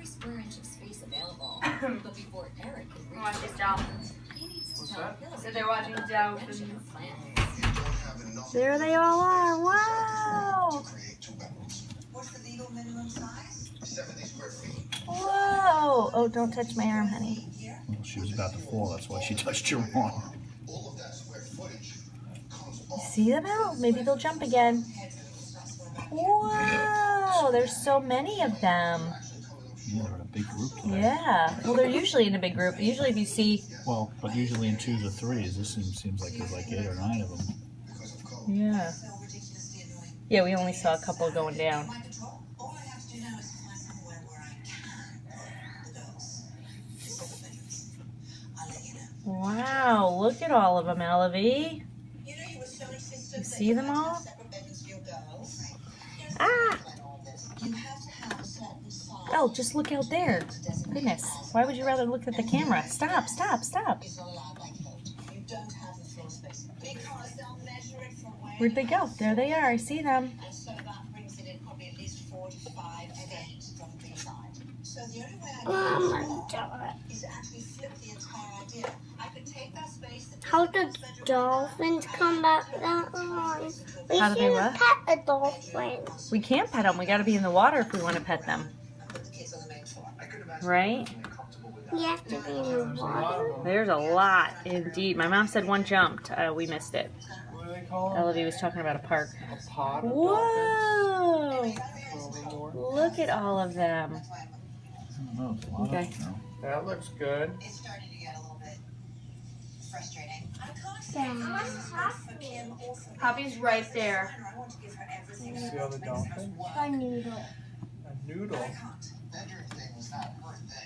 square inch of space available. But before Eric can reach watch the Dolphins. what's that? So they're watching Dolphins. There they all are. Wow. What's the legal minimum size? 70 square feet. Whoa. Oh, don't touch my arm, honey. Well, she was about to fall. That's why she touched your arm. All of that square footage comes You see them out? Maybe they'll jump again. Whoa. There's so many of them. Yeah, they're in a big group today. Yeah. Well, they're usually in a big group. Usually if you see... Well, but usually in 2s or 3s. This seems like there's like 8 or 9 of them. Yeah. Yeah, we only saw a couple going down. Wow, look at all of them, Elevie. You see them all? Ah! Oh, just look out there. Goodness, why would you rather look at the camera? Stop, stop, stop. Where'd they go? There they are, I see them. How did dolphins come back that long? We How do they what? pet the dolphins. We can't pet them. We got to be in the water if we want to pet them. Right? We have to be in the water. There's a lot, indeed. My mom said one jumped. We missed it. What do they call them? Elodie was talking about a park. A pod of Whoa! dolphins? Look at all of them. I don't know. There's a lot Okay. of them now. That looks good. It's starting to get a little bit frustrating. Poppy's right there. You see all the dolphins? A noodle. A noodle.